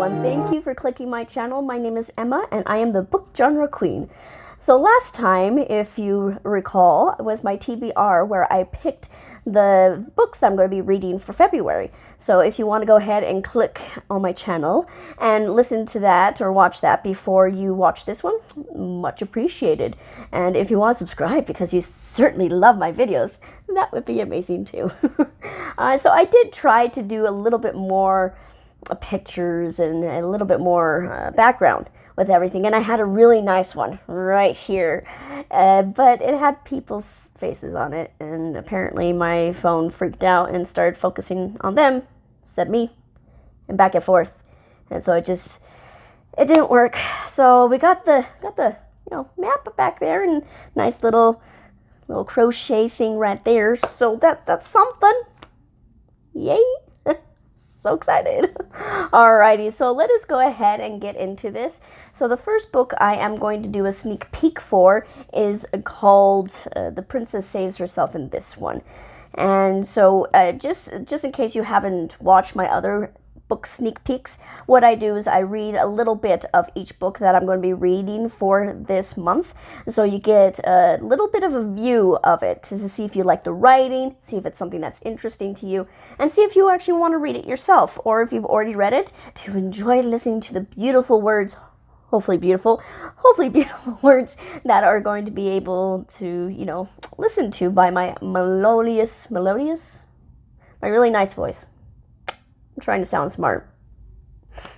everyone. Thank you for clicking my channel. My name is Emma and I am the book genre queen. So last time, if you recall, was my TBR where I picked the books that I'm going to be reading for February. So if you want to go ahead and click on my channel and listen to that or watch that before you watch this one, much appreciated. And if you want to subscribe because you certainly love my videos, that would be amazing too. So I did try to do a little bit more pictures and a little bit more background with everything, and I had a really nice one right here, but it had people's faces on it, and apparently my phone freaked out and started focusing on them instead of me, and back and forth, and so it didn't work. So we got the map back there, and nice little crochet thing right there, so that's something. Yay. So excited. Alrighty, so let us go ahead and get into this. So the first book I am going to do a sneak peek for is called The Princess Saves Herself in This One. And so just in case you haven't watched my other book sneak peeks, what I do is I read a little bit of each book that I'm going to be reading for this month, so you get a little bit of a view of it to see if you like the writing, see if it's something that's interesting to you, and see if you actually want to read it yourself, or if you've already read it, to enjoy listening to the beautiful words, hopefully beautiful words that are going to be able to, listen to by my melodious, my really nice voice. I'm trying to sound smart.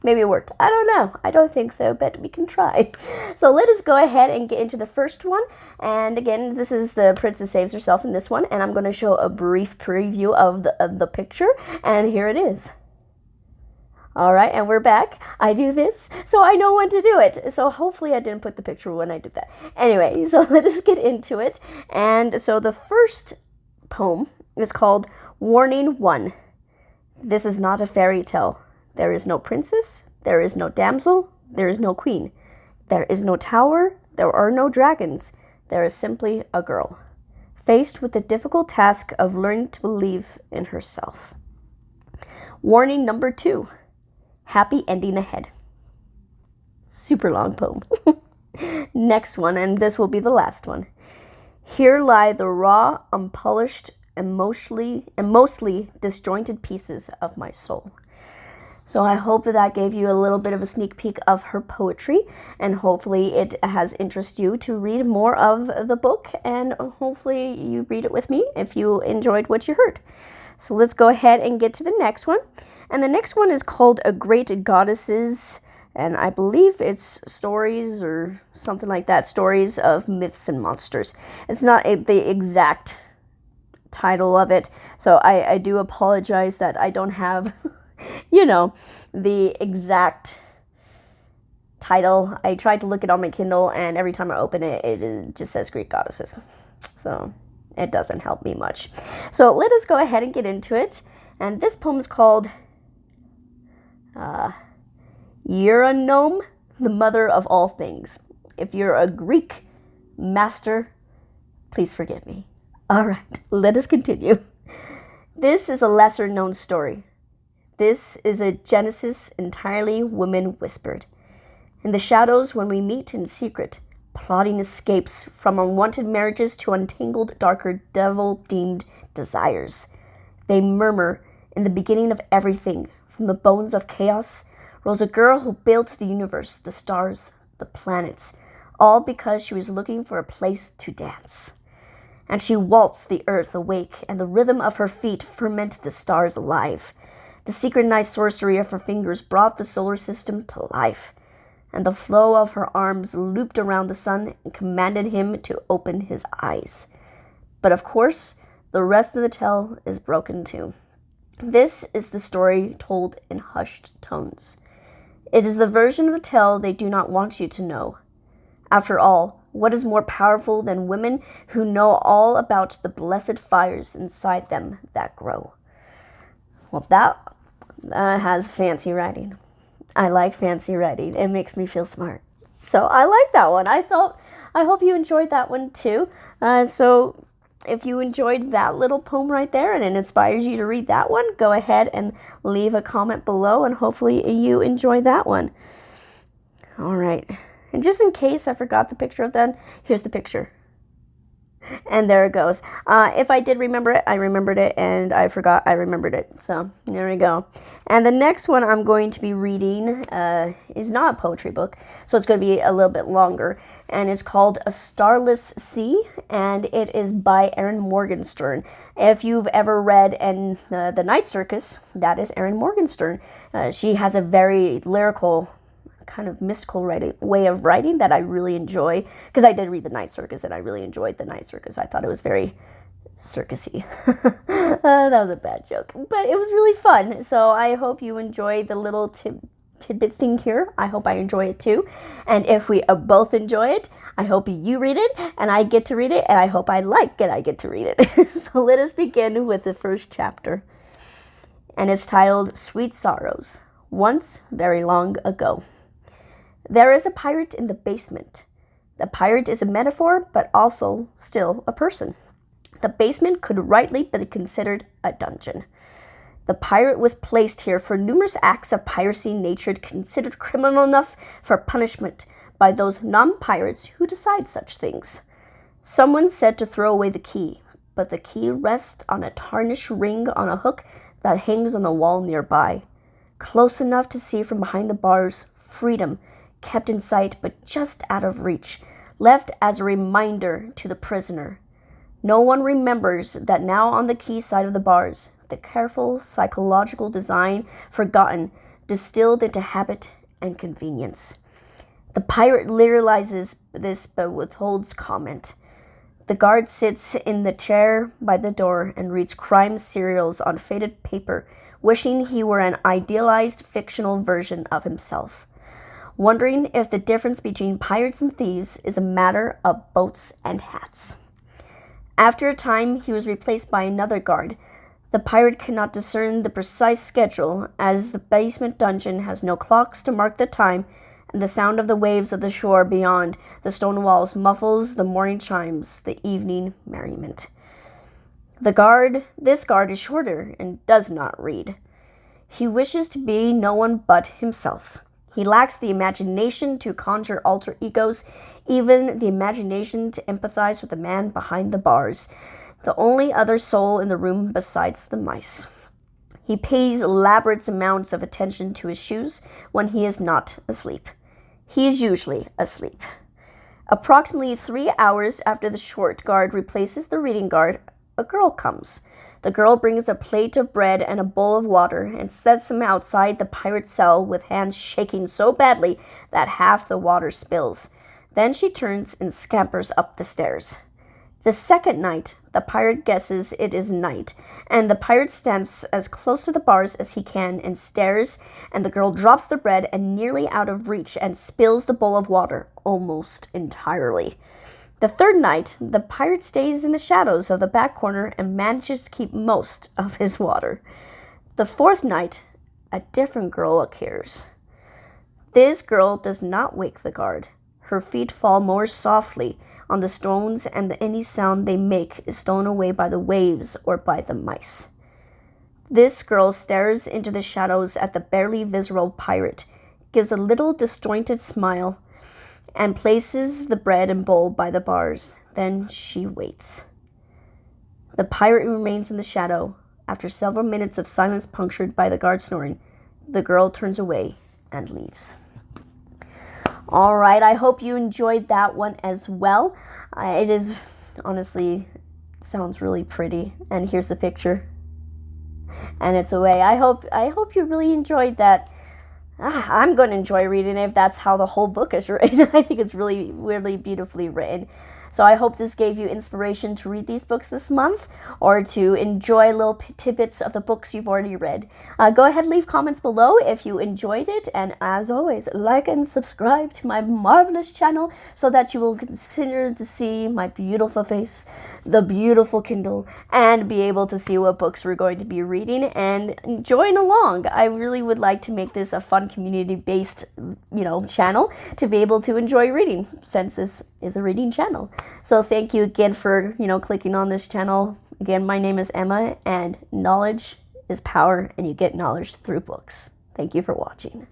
Maybe it worked. I don't know. I don't think so, but we can try. So let us go ahead and get into the first one. And again, this is The Princess Saves Herself in This One, and I'm going to show a brief preview of the picture, and here it is. All right, and we're back. I do this, so I know when to do it. So hopefully I didn't put the picture when I did that. Anyway, so let us get into it. And so the first poem is called Warning 1. This is not a fairy tale. There is no princess, there is no damsel, there is no queen. There is no tower, there are no dragons. There is simply a girl, faced with the difficult task of learning to believe in herself. Warning number 2. Happy ending ahead. Super long poem. Next one, and this will be the last one. Here lie the raw, unpolished, and mostly disjointed pieces of my soul. So I hope that gave you a little bit of a sneak peek of her poetry, and hopefully it has interested you to read more of the book, and hopefully you read it with me if you enjoyed what you heard. So let's go ahead and get to the next one. And the next one is called A Great Goddesses, and I believe it's stories or something like that, stories of myths and monsters. It's not the exact title of it, so I do apologize that I don't have the exact title. I tried to look it on my Kindle, and every time I open it, it just says Greek Goddesses, so it doesn't help me much. So let us go ahead and get into it. And this poem is called Euronome, the Mother of All Things. If you're a Greek master, please forgive me. All right, let us continue. This is a lesser-known story. This is a Genesis entirely women whispered. In the shadows, when we meet in secret, plotting escapes from unwanted marriages to untangled, darker, devil-deemed desires. They murmur, in the beginning of everything, from the bones of chaos, rose a girl who built the universe, the stars, the planets, all because she was looking for a place to dance. And she waltzed the earth awake, and the rhythm of her feet fermented the stars alive. The synchronized sorcery of her fingers brought the solar system to life, and the flow of her arms looped around the sun and commanded him to open his eyes. But of course, the rest of the tale is broken too. This is the story told in hushed tones. It is the version of the tale they do not want you to know. After all, what is more powerful than women who know all about the blessed fires inside them that grow? Well, that has fancy writing. I like fancy writing. It makes me feel smart. So I like that one. I hope you enjoyed that one too. So if you enjoyed that little poem right there and it inspires you to read that one, go ahead and leave a comment below, and hopefully you enjoy that one. All right. And just in case I forgot the picture of that, here's the picture. And there it goes. If I did remember it, I remembered it, and I forgot, I remembered it. So there we go. And the next one I'm going to be reading is not a poetry book, so it's going to be a little bit longer. And it's called A Starless Sea, and it is by Erin Morgenstern. If you've ever read The Night Circus, that is Erin Morgenstern. She has a very lyrical, kind of mystical way of writing that I really enjoy, because I did read The Night Circus and I really enjoyed The Night Circus. I thought it was very circusy. That was a bad joke, but it was really fun. So I hope you enjoy the little tidbit thing here. I hope I enjoy it too. And if we both enjoy it, I hope you read it and I get to read it, and I hope I like it, I get to read it. So let us begin with the first chapter. And it's titled Sweet Sorrows. Once, very long ago. There is a pirate in the basement. The pirate is a metaphor, but also still a person. The basement could rightly be considered a dungeon. The pirate was placed here for numerous acts of piracy natured considered criminal enough for punishment by those non-pirates who decide such things. Someone said to throw away the key, but the key rests on a tarnished ring on a hook that hangs on the wall nearby. Close enough to see from behind the bars, freedom, kept in sight but just out of reach, left as a reminder to the prisoner. No one remembers that now on the key side of the bars, the careful psychological design forgotten, distilled into habit and convenience. The pirate literalizes this but withholds comment. The guard sits in the chair by the door and reads crime serials on faded paper, wishing he were an idealized fictional version of himself, wondering if the difference between pirates and thieves is a matter of boats and hats. After a time, he was replaced by another guard. The pirate cannot discern the precise schedule, as the basement dungeon has no clocks to mark the time, and the sound of the waves of the shore beyond the stone walls muffles the morning chimes, the evening merriment. This guard is shorter and does not read. He wishes to be no one but himself. He lacks the imagination to conjure alter egos, even the imagination to empathize with the man behind the bars, the only other soul in the room besides the mice. He pays elaborate amounts of attention to his shoes when he is not asleep. He is usually asleep. Approximately 3 hours after the short guard replaces the reading guard, a girl comes. The girl brings a plate of bread and a bowl of water and sets them outside the pirate's cell with hands shaking so badly that half the water spills. Then she turns and scampers up the stairs. The second night, the pirate guesses it is night, and the pirate stands as close to the bars as he can and stares, and the girl drops the bread and nearly out of reach and spills the bowl of water almost entirely. The third night, the pirate stays in the shadows of the back corner and manages to keep most of his water. The fourth night, a different girl appears. This girl does not wake the guard. Her feet fall more softly on the stones, and any sound they make is stolen away by the waves or by the mice. This girl stares into the shadows at the barely visible pirate, gives a little disjointed smile, and places the bread and bowl by the bars. Then she waits. The pirate remains in the shadow. After several minutes of silence punctured by the guard snoring, the girl turns away and leaves. All right, I hope you enjoyed that one as well. It is, honestly, sounds really pretty. And here's the picture. And it's away. I hope you really enjoyed that. I'm going to enjoy reading it if that's how the whole book is written. I think it's really, really beautifully written. So I hope this gave you inspiration to read these books this month, or to enjoy little tidbits of the books you've already read. Go ahead and leave comments below if you enjoyed it. And as always, like and subscribe to my marvelous channel so that you will continue to see my beautiful face, the beautiful Kindle, and be able to see what books we're going to be reading and join along. I really would like to make this a fun community-based, channel to be able to enjoy reading, since this is a reading channel. So thank you again for, clicking on this channel. Again, my name is Emma, and knowledge is power, and you get knowledge through books. Thank you for watching.